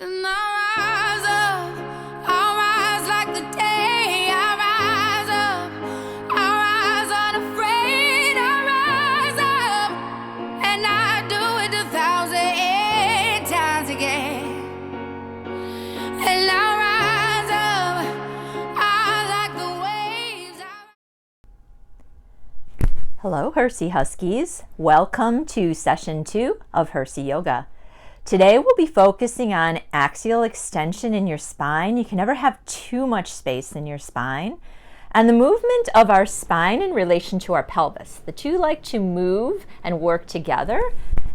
And I rise like the day. I rise up, I rise unafraid. I rise up, and I do it 1,000 times again. And I rise up, I like the waves. Hello, Hersey Huskies. Welcome to session 2 of Hersey Yoga. Today we'll be focusing on axial extension in your spine. You can never have too much space in your spine. And the movement of our spine in relation to our pelvis. The two like to move and work together,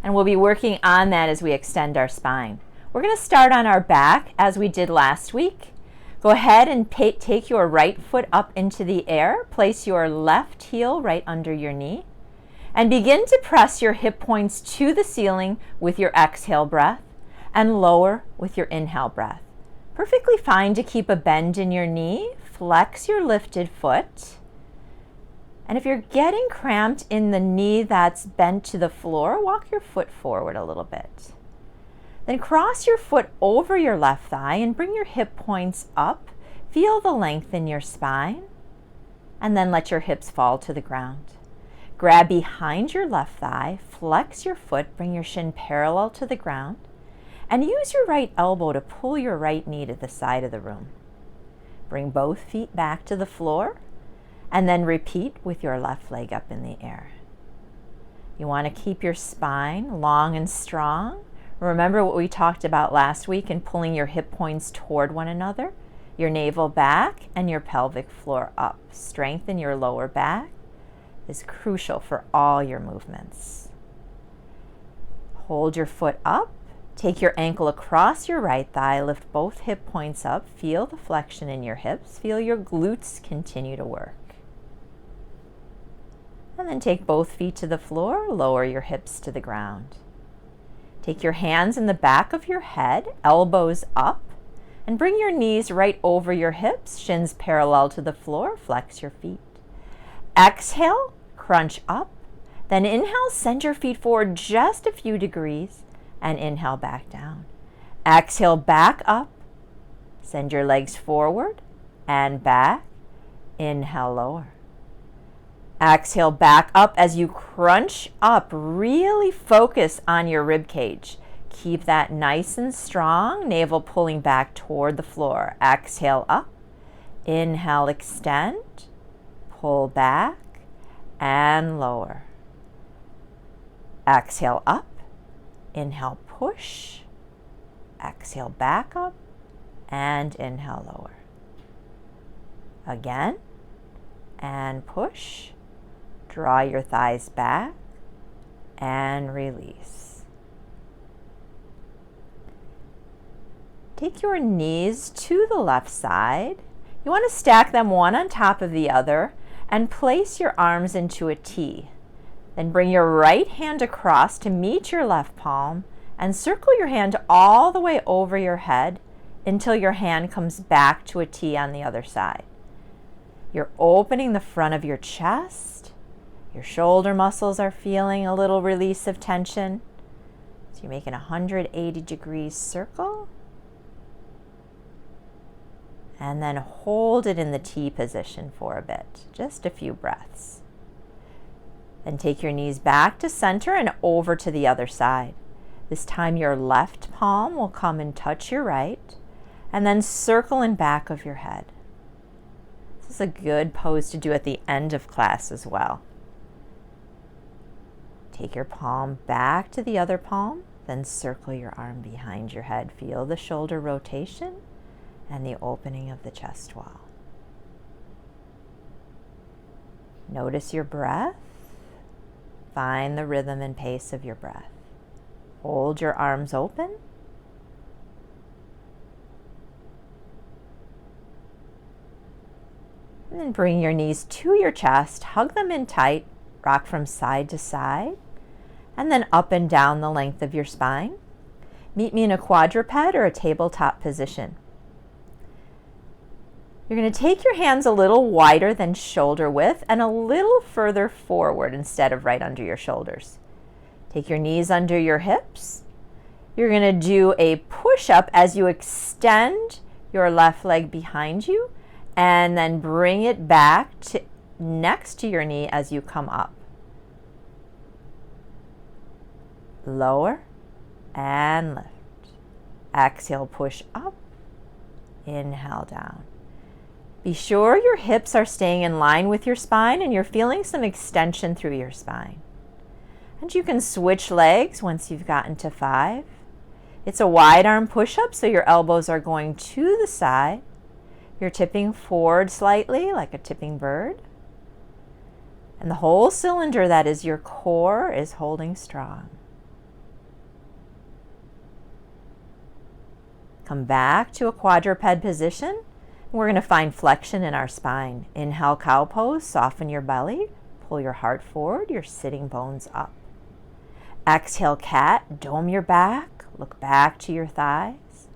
and we'll be working on that as we extend our spine. We're going to start on our back as we did last week. Go ahead and take your right foot up into the air. Place your left heel right under your knee. And begin to press your hip points to the ceiling with your exhale breath and lower with your inhale breath. Perfectly fine to keep a bend in your knee. Flex your lifted foot. And if you're getting cramped in the knee that's bent to the floor, walk your foot forward a little bit. Then cross your foot over your left thigh and bring your hip points up. Feel the length in your spine. And then let your hips fall to the ground. Grab behind your left thigh, flex your foot, bring your shin parallel to the ground, and use your right elbow to pull your right knee to the side of the room. Bring both feet back to the floor, and then repeat with your left leg up in the air. You want to keep your spine long and strong. Remember what we talked about last week in pulling your hip points toward one another, your navel back and your pelvic floor up. Strengthen your lower back is crucial for all your movements. Hold your foot up, take your ankle across your right thigh, lift both hip points up, feel the flexion in your hips, feel your glutes continue to work. And then take both feet to the floor, lower your hips to the ground. Take your hands in the back of your head, elbows up, and bring your knees right over your hips, shins parallel to the floor, flex your feet. Exhale, crunch up, then inhale, send your feet forward just a few degrees, and inhale back down. Exhale, back up, send your legs forward and back, inhale, lower. Exhale, back up as you crunch up, really focus on your rib cage. Keep that nice and strong, navel pulling back toward the floor. Exhale up, inhale, extend, pull back, and lower. Exhale up, inhale push, exhale back up, and inhale lower. Again, and push, draw your thighs back, and release. Take your knees to the left side. You want to stack them one on top of the other and place your arms into a T. Then bring your right hand across to meet your left palm and circle your hand all the way over your head until your hand comes back to a T on the other side. You're opening the front of your chest. Your shoulder muscles are feeling a little release of tension. So you're making a 180-degree circle. And then hold it in the T position for a bit, just a few breaths. Then take your knees back to center and over to the other side. This time your left palm will come and touch your right, and then circle in back of your head. This is a good pose to do at the end of class as well. Take your palm back to the other palm, then circle your arm behind your head. Feel the shoulder rotation and the opening of the chest wall. Notice your breath. Find the rhythm and pace of your breath. Hold your arms open. And then bring your knees to your chest, hug them in tight, rock from side to side, and then up and down the length of your spine. Meet me in a quadruped or a tabletop position. You're going to take your hands a little wider than shoulder width and a little further forward instead of right under your shoulders. Take your knees under your hips. You're going to do a push-up as you extend your left leg behind you and then bring it back to next to your knee as you come up. Lower and lift. Exhale, push up. Inhale, down. Be sure your hips are staying in line with your spine and you're feeling some extension through your spine. And you can switch legs once you've gotten to 5. It's a wide arm push-up, so your elbows are going to the side. You're tipping forward slightly like a tipping bird. And the whole cylinder that is your core is holding strong. Come back to a quadruped position. We're going to find flexion in our spine. Inhale, cow pose, soften your belly, pull your heart forward, your sitting bones up. Exhale, cat, dome your back, look back to your thighs,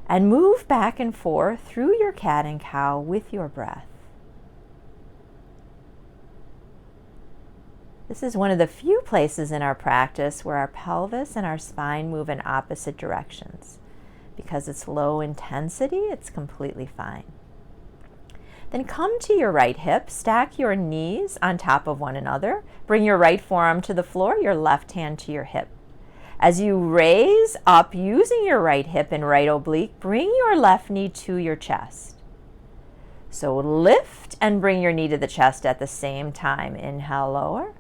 and move back and forth through your cat and cow with your breath. This is one of the few places in our practice where our pelvis and our spine move in opposite directions. Because it's low intensity, it's completely fine. Then come to your right hip, stack your knees on top of one another, bring your right forearm to the floor, your left hand to your hip. As you raise up using your right hip and right oblique, bring your left knee to your chest. So lift and bring your knee to the chest at the same time. Inhale, lower.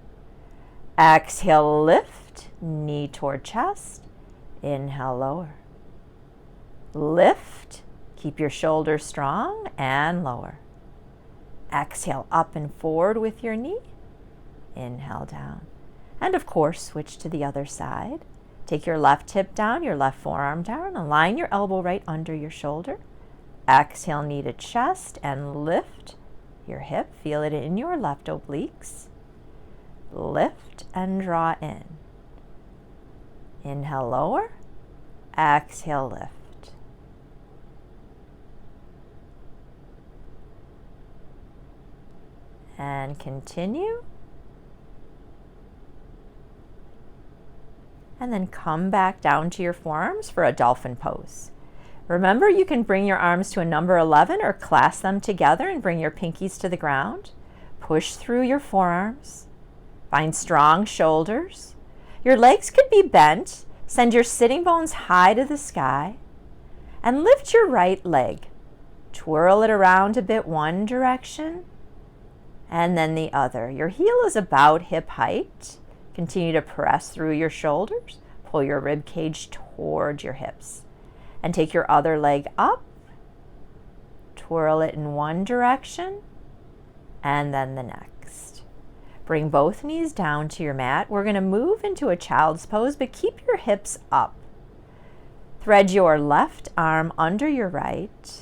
Exhale, lift, knee toward chest. Inhale, lower. Lift, keep your shoulders strong, and lower. Exhale, up and forward with your knee. Inhale, down. And of course, switch to the other side. Take your left hip down, your left forearm down. Align your elbow right under your shoulder. Exhale, knee to chest, and lift your hip. Feel it in your left obliques. Lift and draw in. Inhale, lower. Exhale, lift. And continue. And then come back down to your forearms for a dolphin pose. Remember, you can bring your arms to a number 11 or clasp them together and bring your pinkies to the ground. Push through your forearms. Find strong shoulders. Your legs could be bent. Send your sitting bones high to the sky. And lift your right leg. Twirl it around a bit one direction. And then the other. Your heel is about hip height. Continue to press through your shoulders. Pull your rib cage toward your hips. And take your other leg up. Twirl it in one direction. And then the next. Bring both knees down to your mat. We're going to move into a child's pose, but keep your hips up. Thread your left arm under your right.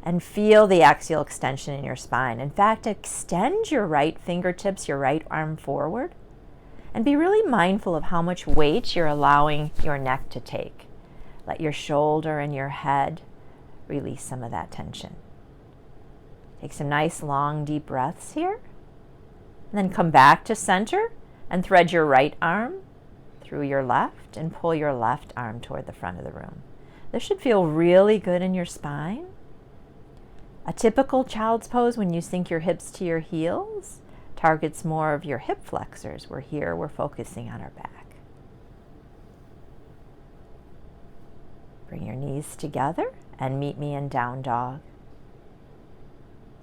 And feel the axial extension in your spine. In fact, extend your right fingertips, your right arm forward. And be really mindful of how much weight you're allowing your neck to take. Let your shoulder and your head release some of that tension. Take some nice, long, deep breaths here. And then come back to center and thread your right arm through your left and pull your left arm toward the front of the room. This should feel really good in your spine. A typical child's pose, when you sink your hips to your heels, targets more of your hip flexors. We're here, we're focusing on our back. Bring your knees together and meet me in down dog.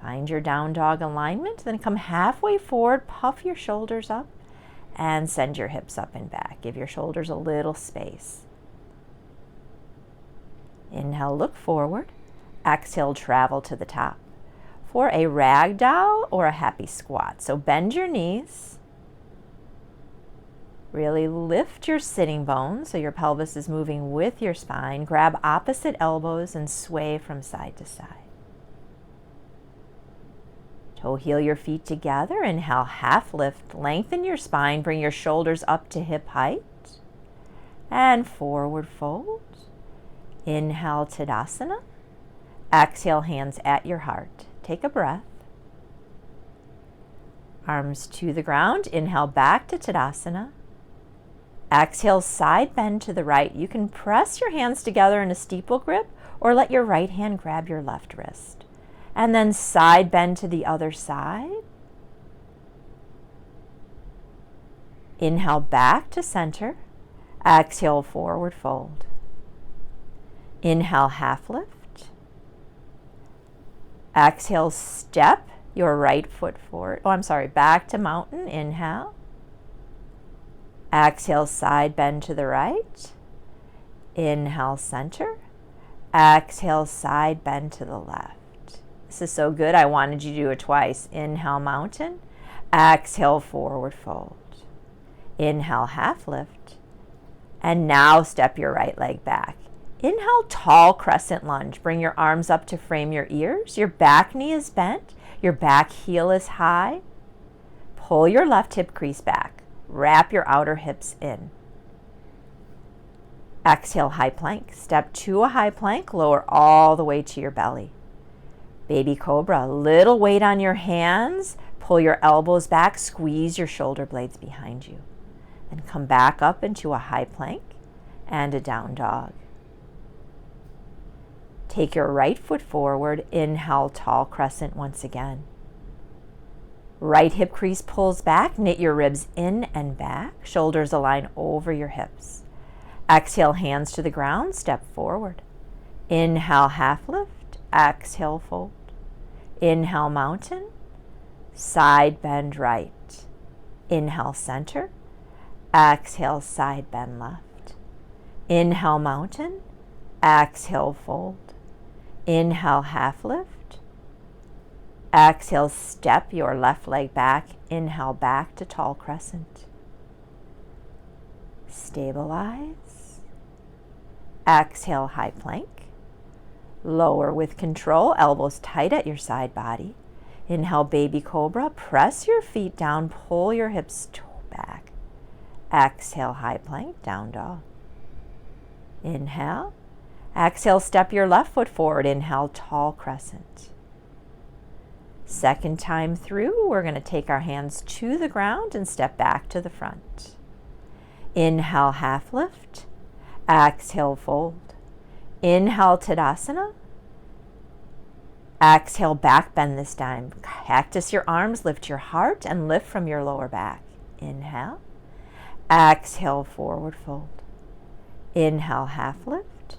Find your down dog alignment, then come halfway forward, puff your shoulders up, and send your hips up and back. Give your shoulders a little space. Inhale, look forward. Exhale, travel to the top for a ragdoll or a happy squat. So bend your knees. Really lift your sitting bones so your pelvis is moving with your spine. Grab opposite elbows and sway from side to side. Toe heel your feet together. Inhale, half lift. Lengthen your spine. Bring your shoulders up to hip height. And forward fold. Inhale, Tadasana. Exhale, hands at your heart. Take a breath. Arms to the ground. Inhale, back to Tadasana. Exhale, side bend to the right. You can press your hands together in a steeple grip or let your right hand grab your left wrist. And then side bend to the other side. Inhale, back to center. Exhale, forward fold. Inhale, half lift. Exhale, step your right foot forward. Back to mountain. Inhale. Exhale, side bend to the right. Inhale, center. Exhale, side bend to the left. This is so good, I wanted you to do it twice. Inhale, mountain. Exhale, forward fold. Inhale, half lift. And now step your right leg back. Inhale, tall crescent lunge. Bring your arms up to frame your ears. Your back knee is bent. Your back heel is high. Pull your left hip crease back. Wrap your outer hips in. Exhale, high plank. Step to a high plank. Lower all the way to your belly. Baby cobra. Little weight on your hands. Pull your elbows back. Squeeze your shoulder blades behind you. Then come back up into a high plank and a down dog. Take your right foot forward. Inhale, tall crescent once again. Right hip crease pulls back. Knit your ribs in and back. Shoulders align over your hips. Exhale, hands to the ground. Step forward. Inhale, half lift. Exhale, fold. Inhale, mountain. Side bend right. Inhale, center. Exhale, side bend left. Inhale, mountain. Exhale, fold. Inhale, half lift. Exhale, step your left leg back. Inhale, back to tall crescent. Stabilize. Exhale, high plank. Lower with control, elbows tight at your side body. Inhale, baby cobra. Press your feet down, pull your hips back. Exhale, high plank, down dog. Inhale. Exhale, step your left foot forward. Inhale, tall crescent. Second time through, we're going to take our hands to the ground and step back to the front. Inhale, half lift. Exhale, fold. Inhale, Tadasana. Exhale, back bend this time. Cactus your arms, lift your heart, and lift from your lower back. Inhale. Exhale, forward fold. Inhale, half lift.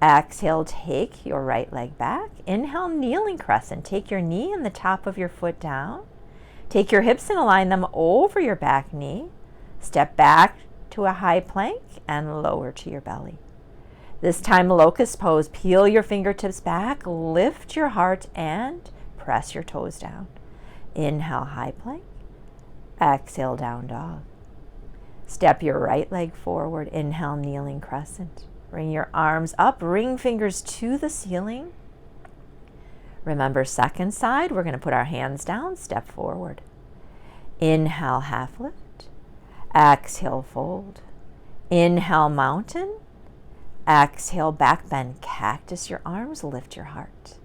Exhale, take your right leg back. Inhale, kneeling crescent. Take your knee and the top of your foot down. Take your hips and align them over your back knee. Step back to a high plank and lower to your belly. This time, locust pose. Peel your fingertips back, lift your heart, and press your toes down. Inhale, high plank. Exhale, down dog. Step your right leg forward. Inhale, kneeling crescent. Bring your arms up, ring fingers to the ceiling. Remember, second side, we're going to put our hands down, step forward. Inhale, half lift. Exhale, fold. Inhale, mountain. Exhale, back bend. Cactus your arms, lift your heart.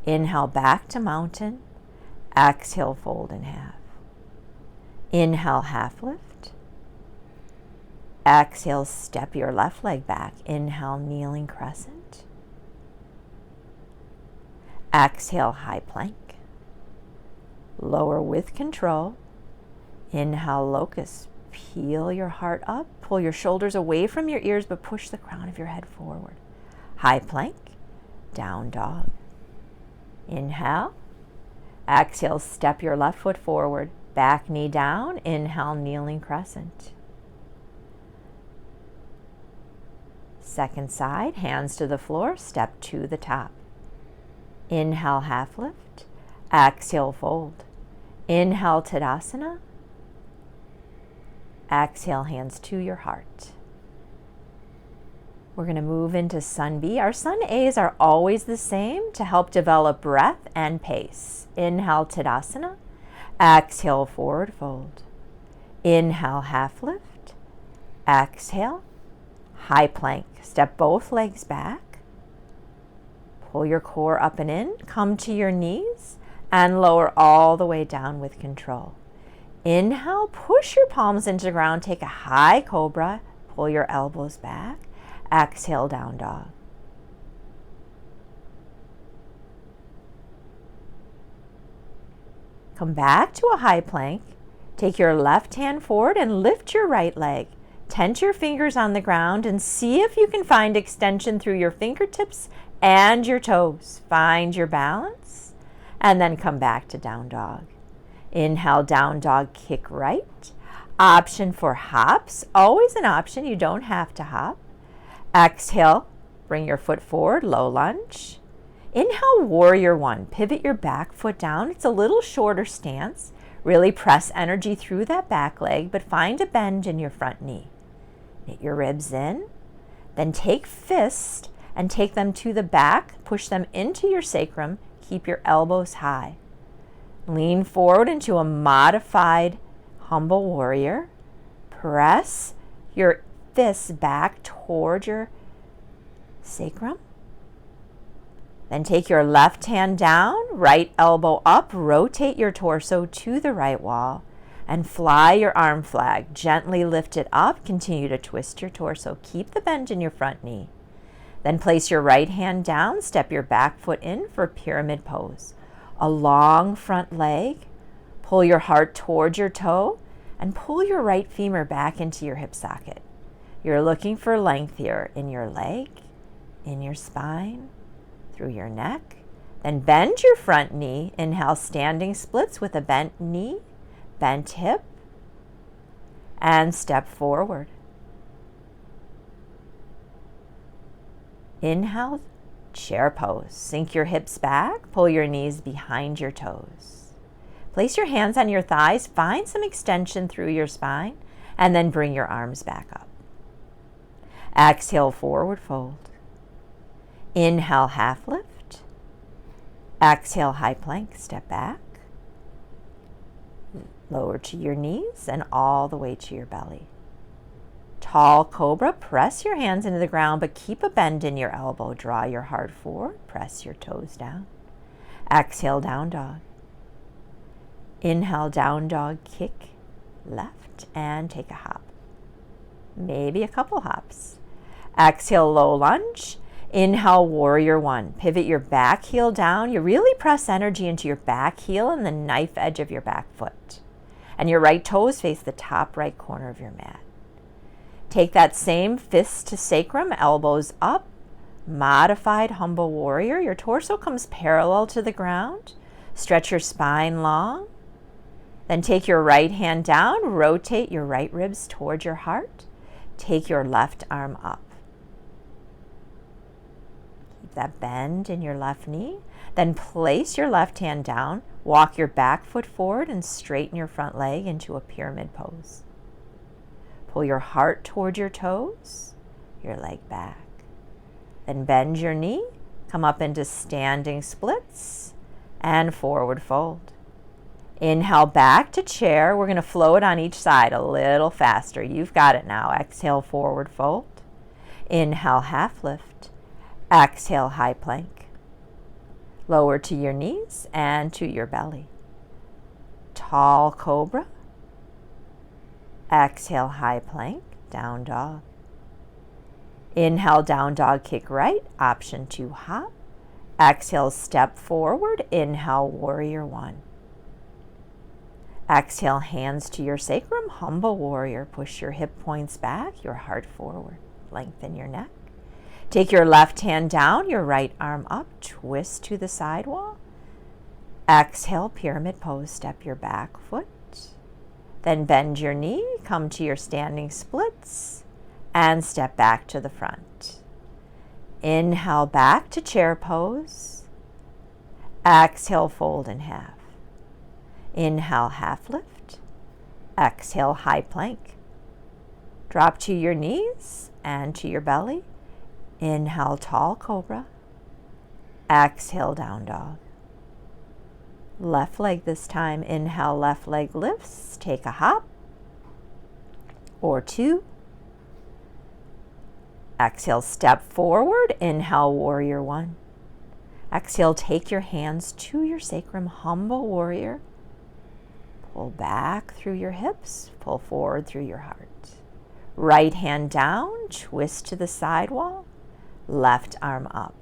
Inhale, back to mountain. Exhale, fold in half. Inhale, half lift. Exhale, step your left leg back. Inhale, kneeling crescent. Exhale, high plank. Lower with control. Inhale, locust. Peel your heart up. Pull your shoulders away from your ears, but push the crown of your head forward. High plank, down dog. Inhale. Exhale, step your left foot forward. Back knee down. Inhale, kneeling crescent. Second side, hands to the floor, step to the top. Inhale, half lift. Exhale, fold. Inhale, Tadasana. Exhale, hands to your heart. We're going to move into Sun B. Our Sun A's are always the same to help develop breath and pace. Inhale, Tadasana. Exhale, forward fold. Inhale, half lift. Exhale, high plank. Step both legs back. Pull your core up and in. Come to your knees and lower all the way down with control. Inhale, push your palms into the ground, take a high cobra, pull your elbows back. Exhale, down dog. Come back to a high plank. Take your left hand forward and lift your right leg. Tense your fingers on the ground and see if you can find extension through your fingertips and your toes. Find your balance and then come back to down dog. Inhale, down dog, kick right. Option for hops, always an option, you don't have to hop. Exhale, bring your foot forward, low lunge. Inhale, warrior one, pivot your back foot down. It's a little shorter stance. Really press energy through that back leg, but find a bend in your front knee. Knit your ribs in, then take fist and take them to the back, push them into your sacrum, keep your elbows high. Lean forward into a modified humble warrior. Press your fists back toward your sacrum. Then take your left hand down, right elbow up, rotate your torso to the right wall, and fly your arm flag. Gently lift it up, continue to twist your torso. Keep the bend in your front knee. Then place your right hand down, step your back foot in for pyramid pose. A long front leg, pull your heart towards your toe, and pull your right femur back into your hip socket. You're looking for length here in your leg, in your spine, through your neck. Then bend your front knee. Inhale, standing splits with a bent knee, bent hip, and step forward. Inhale, chair pose. Sink your hips back, pull your knees behind your toes. Place your hands on your thighs, find some extension through your spine, and then bring your arms back up. Exhale, forward fold. Inhale, half lift. Exhale, high plank, step back. Lower to your knees and all the way to your belly. Tall cobra, press your hands into the ground, but keep a bend in your elbow. Draw your heart forward, press your toes down. Exhale, down dog. Inhale, down dog, kick left, and take a hop. Maybe a couple hops. Exhale, low lunge. Inhale, warrior one. Pivot your back heel down. You really press energy into your back heel and the knife edge of your back foot. And your right toes face the top right corner of your mat. Take that same fist to sacrum, elbows up, modified humble warrior. Your torso comes parallel to the ground. Stretch your spine long. Then take your right hand down, rotate your right ribs towards your heart. Take your left arm up. Keep that bend in your left knee. Then place your left hand down, walk your back foot forward and straighten your front leg into a pyramid pose. Pull your heart toward your toes, your leg back. Then bend your knee, come up into standing splits and forward fold. Inhale back to chair. We're going to flow it on each side a little faster. You've got it now. Exhale, forward fold. Inhale, half lift. Exhale, high plank. Lower to your knees and to your belly. Tall cobra. Exhale, high plank, down dog. Inhale, down dog, kick right. Option 2, hop. Exhale, step forward. Inhale, warrior one. Exhale, hands to your sacrum, humble warrior. Push your hip points back, your heart forward. Lengthen your neck. Take your left hand down, your right arm up, twist to the side wall. Exhale, pyramid pose, step your back foot. Then bend your knee, come to your standing splits, and step back to the front. Inhale back to chair pose. Exhale, fold in half. Inhale, half lift. Exhale, high plank. Drop to your knees and to your belly. Inhale, tall cobra. Exhale, down dog. Left leg this time. Inhale, left leg lifts. Take a hop or two. Exhale, step forward. Inhale, warrior one. Exhale, take your hands to your sacrum, humble warrior. Pull back through your hips, pull forward through your heart. Right hand down, twist to the side wall, left arm up.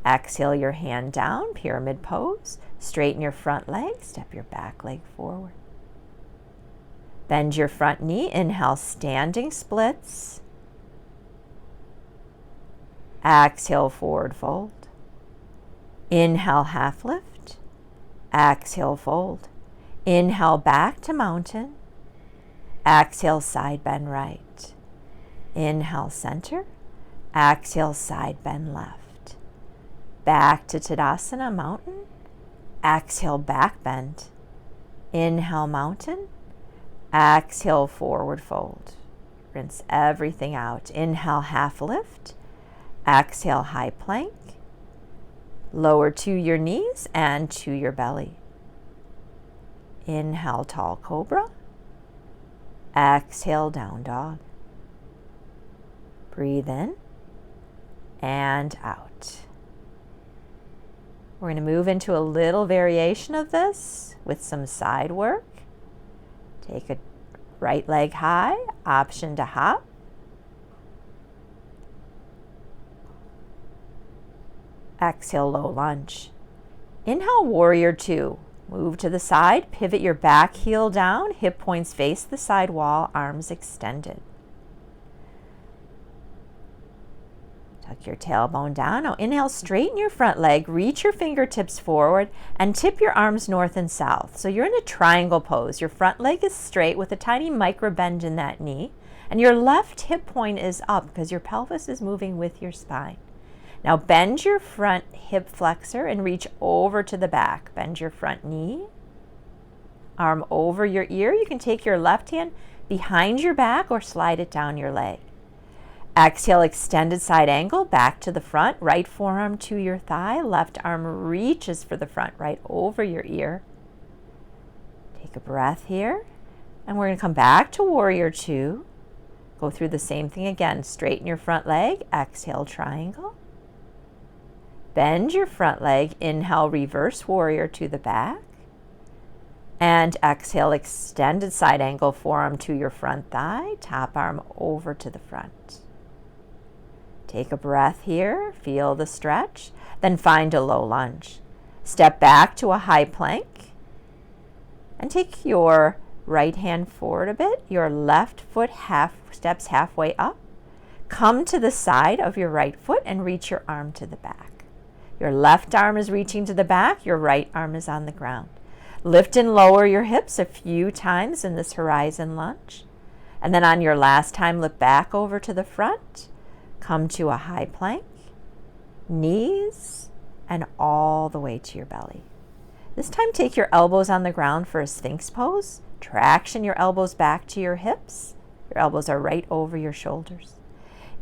Exhale your hand down, pyramid pose. Straighten your front leg, step your back leg forward. Bend your front knee, inhale, standing splits. Exhale, forward fold. Inhale, half lift. Exhale, fold. Inhale, back to mountain. Exhale, side bend right. Inhale, center. Exhale, side bend left. Back to Tadasana, mountain. Exhale, back bend. Inhale, mountain. Exhale, forward fold. Rinse everything out. Inhale, half lift. Exhale, high plank. Lower to your knees and to your belly. Inhale, tall cobra. Exhale, down dog. Breathe in and out. We're going to move into a little variation of this with some side work. Take a right leg high, option to hop. Exhale, low lunge. Inhale, warrior two. Move to the side, pivot your back heel down, hip points face the side wall, arms extended. Tuck your tailbone down. Now inhale, straighten your front leg, reach your fingertips forward, and tip your arms north and south. So you're in a triangle pose. Your front leg is straight with a tiny micro bend in that knee, and your left hip point is up because your pelvis is moving with your spine. Now bend your front hip flexor and reach over to the back. Bend your front knee, arm over your ear. You can take your left hand behind your back or slide it down your leg. Exhale, extended side angle, back to the front, right forearm to your thigh, left arm reaches for the front, right over your ear. Take a breath here, and we're going to come back to warrior two. Go through the same thing again. Straighten your front leg, exhale, triangle. Bend your front leg, inhale, reverse warrior to the back. And exhale, extended side angle, forearm to your front thigh, top arm over to the front. Take a breath here, feel the stretch, then find a low lunge. Step back to a high plank and take your right hand forward a bit, your left foot steps halfway up. Come to the side of your right foot and reach your arm to the back. Your left arm is reaching to the back, your right arm is on the ground. Lift and lower your hips a few times in this horizon lunge. And then on your last time, lift back over to the front. Come to a high plank, knees, and all the way to your belly. This time, take your elbows on the ground for a Sphinx pose. Traction your elbows back to your hips. Your elbows are right over your shoulders.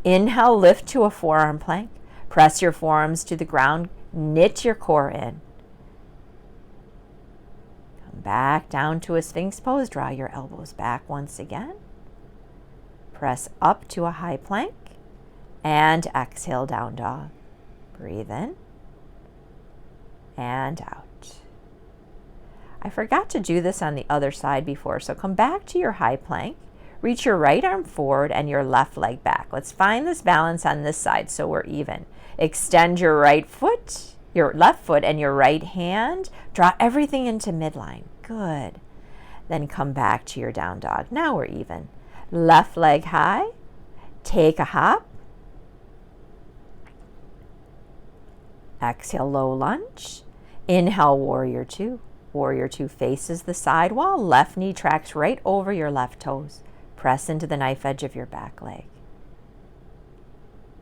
Inhale, lift to a forearm plank. Press your forearms to the ground. Knit your core in. Come back down to a Sphinx pose. Draw your elbows back once again. Press up to a high plank. And exhale, down dog. Breathe in and out. I forgot to do this on the other side before, so come back to your high plank. Reach your right arm forward and your left leg back. Let's find this balance on this side so we're even. Extend your right foot, your left foot, and your right hand. Draw everything into midline. Good. Then come back to your down dog. Now we're even. Left leg high. Take a hop. Exhale, low lunge. Inhale, warrior two. Warrior two faces the side wall. Left knee tracks right over your left toes. Press into the knife edge of your back leg.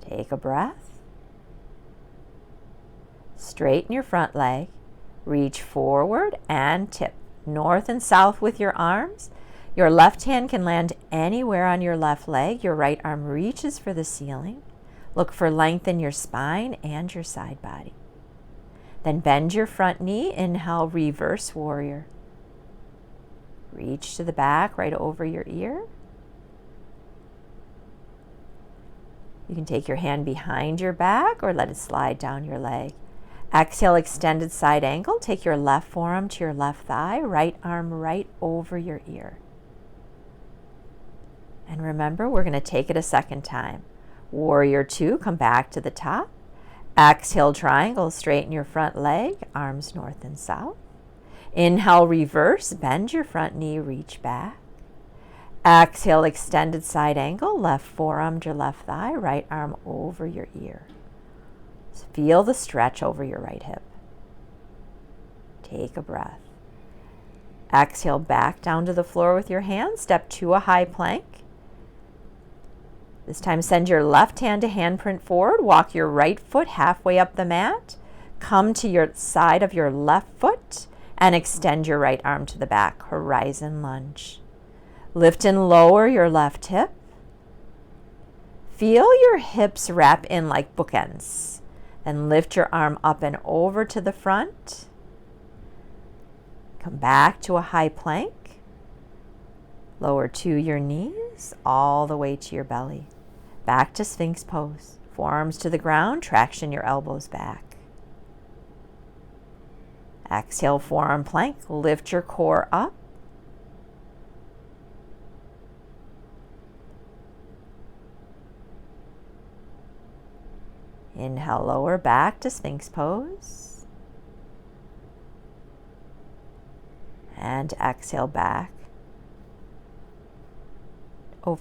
Take a breath. Straighten your front leg. Reach forward and tip north and south with your arms. Your left hand can land anywhere on your left leg. Your right arm reaches for the ceiling. Look for length in your spine and your side body. Then bend your front knee. Inhale, reverse warrior. Reach to the back, right over your ear. You can take your hand behind your back or let it slide down your leg. Exhale, extended side angle. Take your left forearm to your left thigh, right arm right over your ear. And remember, we're going to take it a second time. Warrior 2, come back to the top. Exhale, triangle, straighten your front leg, arms north and south. Inhale, reverse, bend your front knee, reach back. Exhale, extended side angle, left forearm to left thigh, right arm over your ear. So feel the stretch over your right hip. Take a breath. Exhale, back down to the floor with your hands, step to a high plank. This time send your left hand to handprint forward, walk your right foot halfway up the mat, come to your side of your left foot, and extend your right arm to the back, horizon lunge. Lift and lower your left hip. Feel your hips wrap in like bookends. Then lift your arm up and over to the front. Come back to a high plank. Lower to your knees, all the way to your belly. Back to Sphinx pose. Forearms to the ground, traction your elbows back. Exhale, forearm plank, lift your core up. Inhale, lower back to Sphinx pose. And exhale back.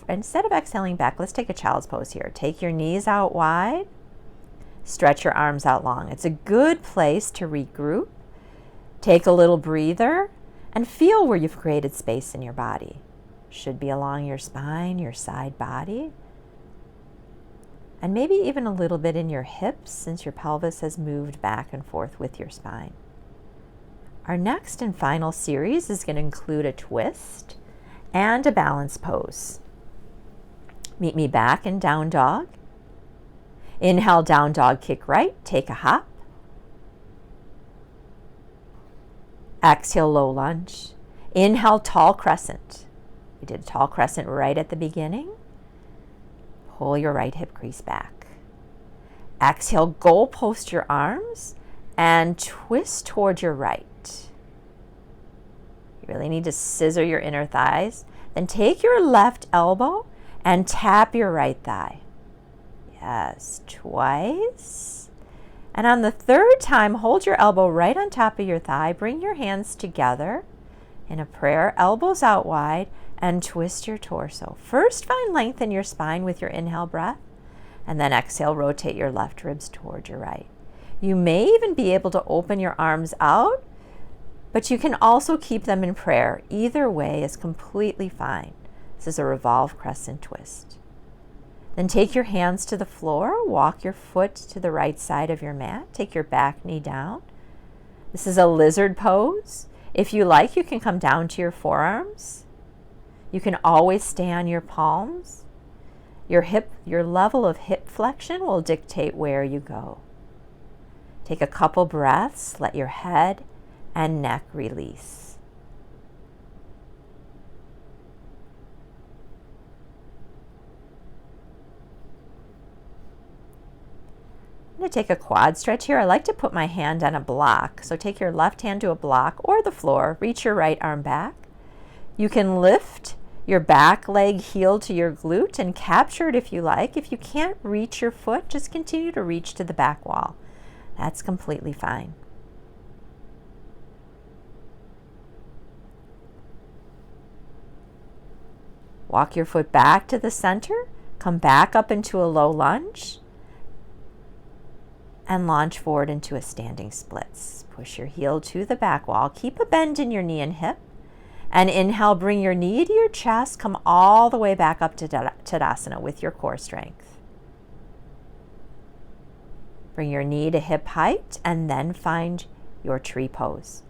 Instead of exhaling back, let's take a child's pose here. Take your knees out wide. Stretch your arms out long. It's a good place to regroup. Take a little breather and feel where you've created space in your body. Should be along your spine, your side body. And maybe even a little bit in your hips since your pelvis has moved back and forth with your spine. Our next and final series is going to include a twist and a balance pose. Meet me back in down dog. Inhale, down dog, kick right, take a hop. Exhale, low lunge. Inhale, tall crescent. We did a tall crescent right at the beginning. Pull your right hip crease back. Exhale, goal post your arms and twist toward your right. You really need to scissor your inner thighs. Then take your left elbow and tap your right thigh. Yes, twice. And on the third time, hold your elbow right on top of your thigh. Bring your hands together in a prayer, elbows out wide, and twist your torso. First, find length in your spine with your inhale breath, and then exhale, rotate your left ribs toward your right. You may even be able to open your arms out, but you can also keep them in prayer. Either way is completely fine. This is a revolve crescent twist. Then take your hands to the floor, walk your foot to the right side of your mat, take your back knee down. This is a lizard pose. If you like, you can come down to your forearms. You can always stay on your palms. Your level of hip flexion will dictate where you go. Take a couple breaths, let your head and neck release. I'm going to take a quad stretch here. I like to put my hand on a block. So take your left hand to a block or the floor. Reach your right arm back. You can lift your back leg heel to your glute and capture it if you like. If you can't reach your foot, just continue to reach to the back wall. That's completely fine. Walk your foot back to the center. Come back up into a low lunge. And launch forward into a standing splits. Push your heel to the back wall. Keep a bend in your knee and hip. And inhale, bring your knee to your chest. Come all the way back up to Tadasana with your core strength. Bring your knee to hip height and then find your tree pose.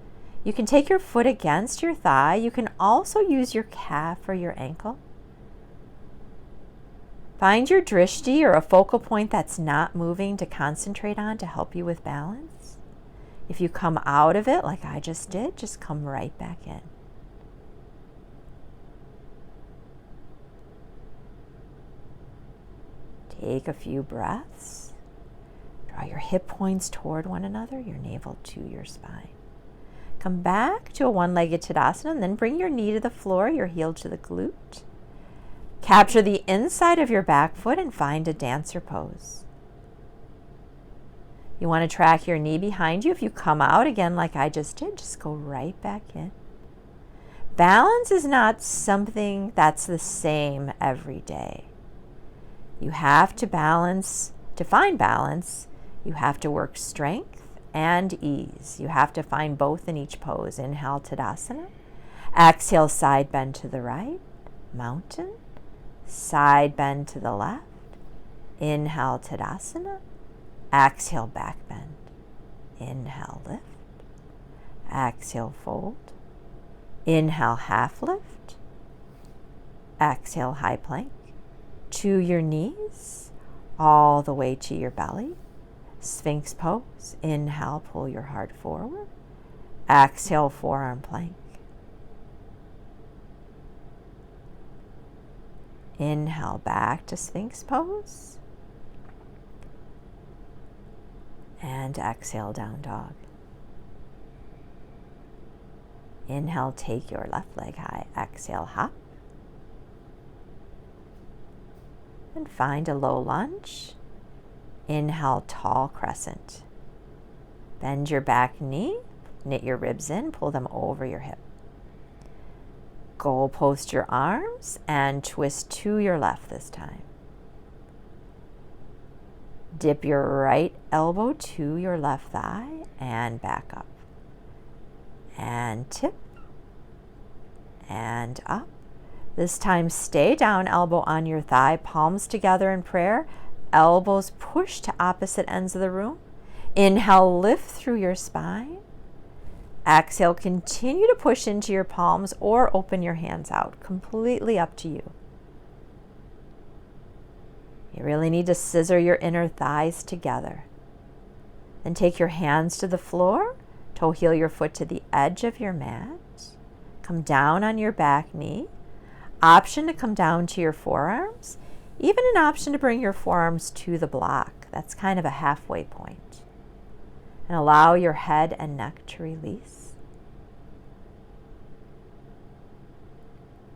You can take your foot against your thigh. You can also use your calf or your ankle. Find your drishti or a focal point that's not moving to concentrate on to help you with balance. If you come out of it like I just did, just come right back in. Take a few breaths. Draw Draw your hip points toward one another, your navel to your spine. Come back to a one-legged Tadasana, and then bring your knee to the floor, your heel to the glute. Capture the inside of your back foot and find a dancer pose. You want to track your knee behind you. If you come out again like I just did, just go right back in. Balance is not something that's the same every day. You have to balance. To find balance, you have to work strength and ease. You have to find both in each pose. Inhale, Tadasana. Exhale, side bend to the right. Mountain. Side bend to the left. Inhale, Tadasana. Exhale, back bend. Inhale, lift. Exhale, fold. Inhale, half lift. Exhale, high plank. To your knees, all the way to your belly. Sphinx pose. Inhale, pull your heart forward. Exhale, forearm plank. Inhale, back to Sphinx pose. And exhale, down dog. Inhale, take your left leg high. Exhale, hop. And find a low lunge. Inhale, tall crescent. Bend your back knee, knit your ribs in, pull them over your hip. Goal post your arms and twist to your left this time. Dip your right elbow to your left thigh and back up. And tip and up. This time stay down, elbow on your thigh, palms together in prayer. Elbows push to opposite ends of the room. Inhale, lift through your spine. Exhale, continue to push into your palms or open your hands out. Completely up to you. You really need to scissor your inner thighs together. Then take your hands to the floor. Toe heel your foot to the edge of your mat. Come down on your back knee. Option to come down to your forearms. Even an option to bring your forearms to the block. That's kind of a halfway point. And allow your head and neck to release.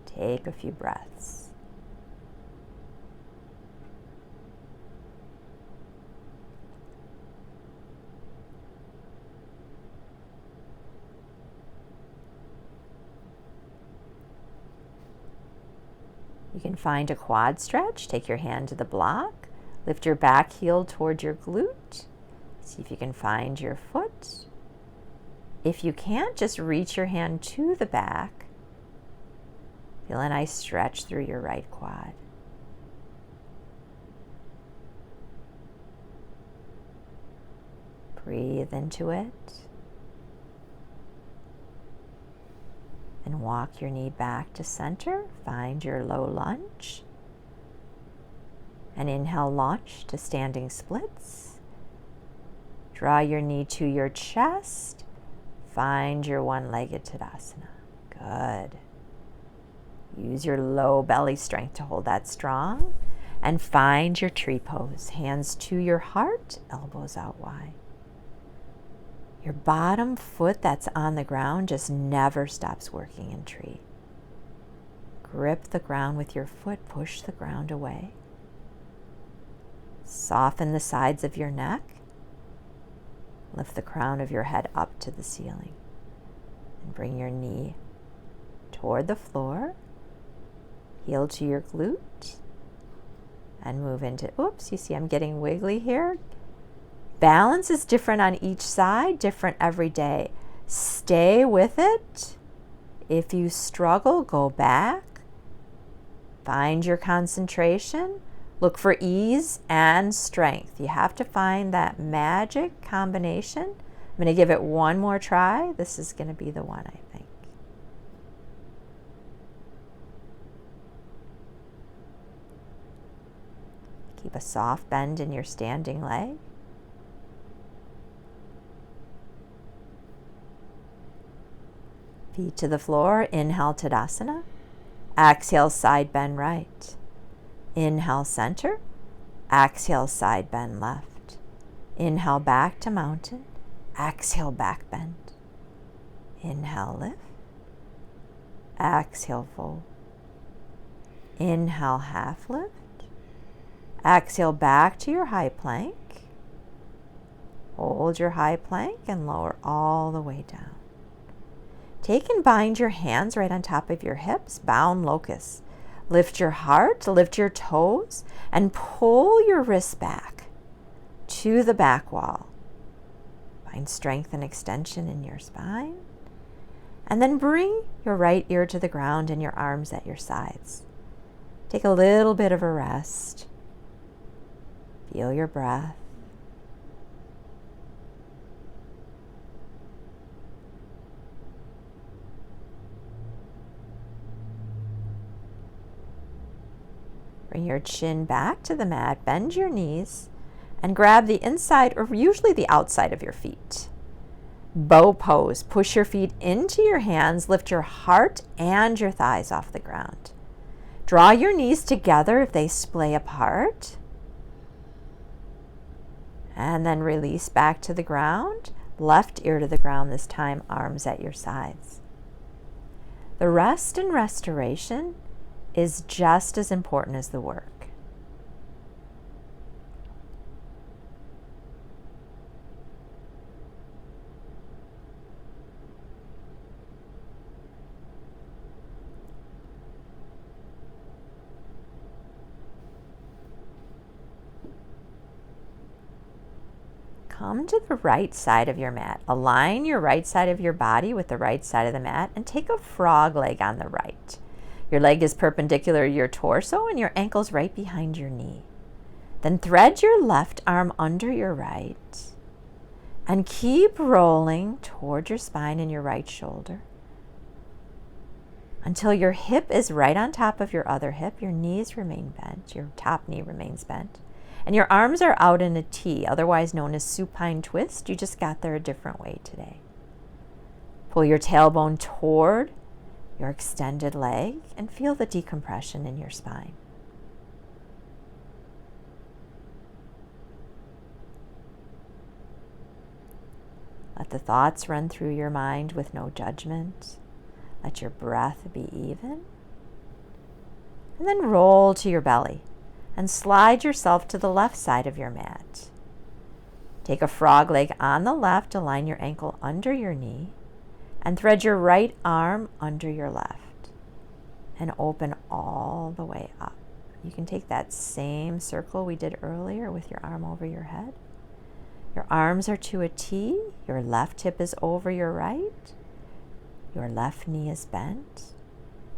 Take a few breaths. You can find a quad stretch. Take your hand to the block. Lift your back heel toward your glute. See if you can find your foot. If you can't, just reach your hand to the back. Feel a nice stretch through your right quad. Breathe into it. And walk your knee back to center. Find your low lunge. And inhale, launch to standing splits. Draw your knee to your chest. Find your one-legged Tadasana. Good. Use your low belly strength to hold that strong. And find your tree pose. Hands to your heart, elbows out wide. Your bottom foot that's on the ground just never stops working in tree. Grip the ground with your foot, push the ground away. Soften the sides of your neck. Lift the crown of your head up to the ceiling. And bring your knee toward the floor. Heel to your glute. And move into, oops, you see I'm getting wiggly here. Balance is different on each side, different every day. Stay with it. If you struggle, go back. Find your concentration. Look for ease and strength. You have to find that magic combination. I'm going to give it one more try. This is going to be the one, I think. Keep a soft bend in your standing leg. Feet to the floor. Inhale, Tadasana. Exhale, side bend right. Inhale, center. Exhale, side bend left. Inhale, back to mountain. Exhale, back bend. Inhale, lift. Exhale, fold. Inhale, half lift. Exhale, back to your high plank. Hold your high plank and lower all the way down. Take and bind your hands right on top of your hips, bound locust. Lift your heart, lift your toes, and pull your wrists back to the back wall. Find strength and extension in your spine. And then bring your right ear to the ground and your arms at your sides. Take a little bit of a rest. Feel your breath. Bring your chin back to the mat, bend your knees, and grab the inside or usually the outside of your feet. Bow pose. Push your feet into your hands, lift your heart and your thighs off the ground. Draw your knees together if they splay apart. And then release back to the ground. Left ear to the ground this time, arms at your sides. The rest and restoration is just as important as the work. Come to the right side of your mat. Align your right side of your body with the right side of the mat and take a frog leg on the right. Your leg is perpendicular to your torso and your ankle's right behind your knee. Then thread your left arm under your right and keep rolling toward your spine and your right shoulder until your hip is right on top of your other hip. Your knees remain bent, your top knee remains bent, and your arms are out in a T, otherwise known as supine twist. You just got there a different way today. Pull your tailbone toward your extended leg and feel the decompression in your spine. Let the thoughts run through your mind with no judgment. Let your breath be even. And then roll to your belly and slide yourself to the left side of your mat. Take a frog leg on the left, align your ankle under your knee, and thread your right arm under your left and open all the way up. You can take that same circle we did earlier with your arm over your head. Your arms are to a T, your left hip is over your right, your left knee is bent,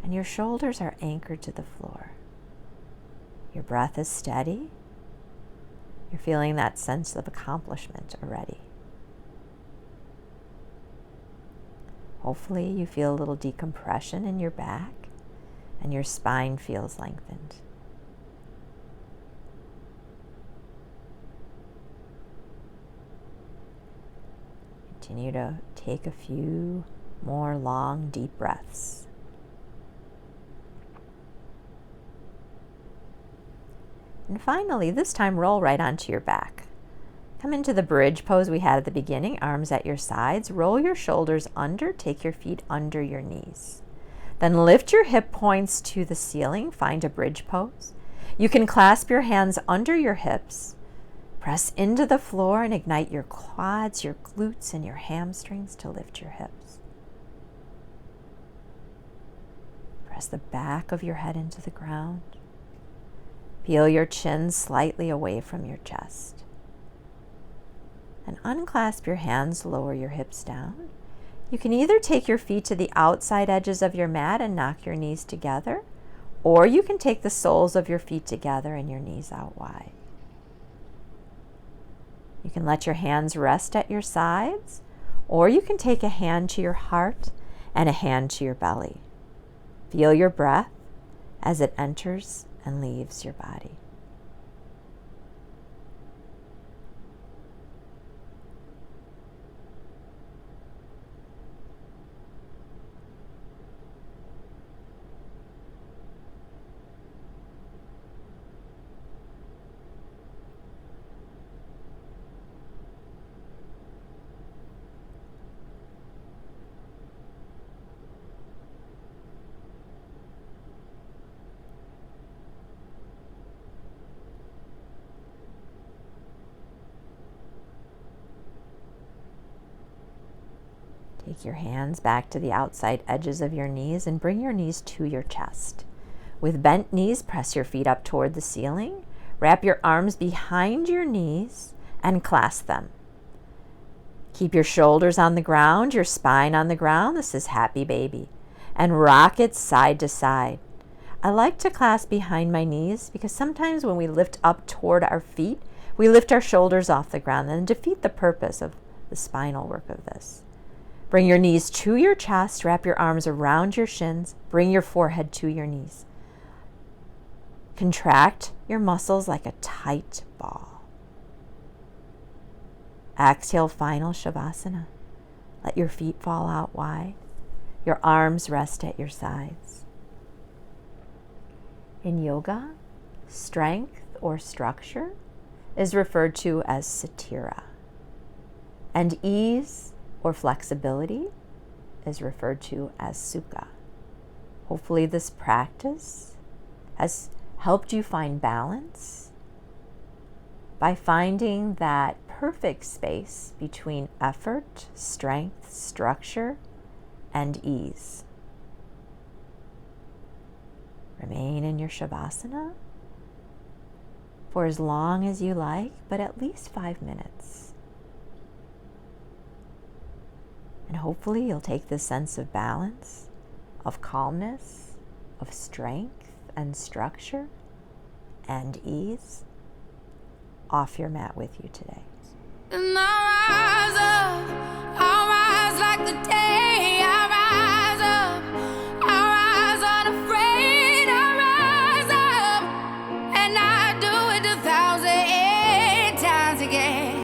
and your shoulders are anchored to the floor. Your breath is steady. You're feeling that sense of accomplishment already. Hopefully you feel a little decompression in your back and your spine feels lengthened. Continue to take a few more long, deep breaths. And finally, this time roll right onto your back. Come into the bridge pose we had at the beginning, arms at your sides. Roll your shoulders under, take your feet under your knees. Then lift your hip points to the ceiling, find a bridge pose. You can clasp your hands under your hips, press into the floor and ignite your quads, your glutes, and your hamstrings to lift your hips. Press the back of your head into the ground. Feel your chin slightly away from your chest. And unclasp your hands, lower your hips down. You can either take your feet to the outside edges of your mat and knock your knees together, or you can take the soles of your feet together and your knees out wide. You can let your hands rest at your sides, or you can take a hand to your heart and a hand to your belly. Feel your breath as it enters and leaves your body. Take your hands back to the outside edges of your knees and bring your knees to your chest. With bent knees, press your feet up toward the ceiling. Wrap your arms behind your knees and clasp them. Keep your shoulders on the ground, your spine on the ground. This is happy baby. And rock it side to side. I like to clasp behind my knees because sometimes when we lift up toward our feet, we lift our shoulders off the ground and defeat the purpose of the spinal work of this. Bring your knees to your chest, wrap your arms around your shins, bring your forehead to your knees. Contract your muscles like a tight ball. Exhale, final Shavasana. Let your feet fall out wide. Your arms rest at your sides. In yoga, strength or structure is referred to as satira, and ease or flexibility is referred to as sukha. Hopefully this practice has helped you find balance by finding that perfect space between effort, strength, structure, and ease. Remain in your Shavasana for as long as you like, but at least 5 minutes. And hopefully you'll take this sense of balance, of calmness, of strength and structure and ease off your mat with you today. And I rise like the day. I rise up, I rise unafraid. I rise up, and I do it 1,000 times again.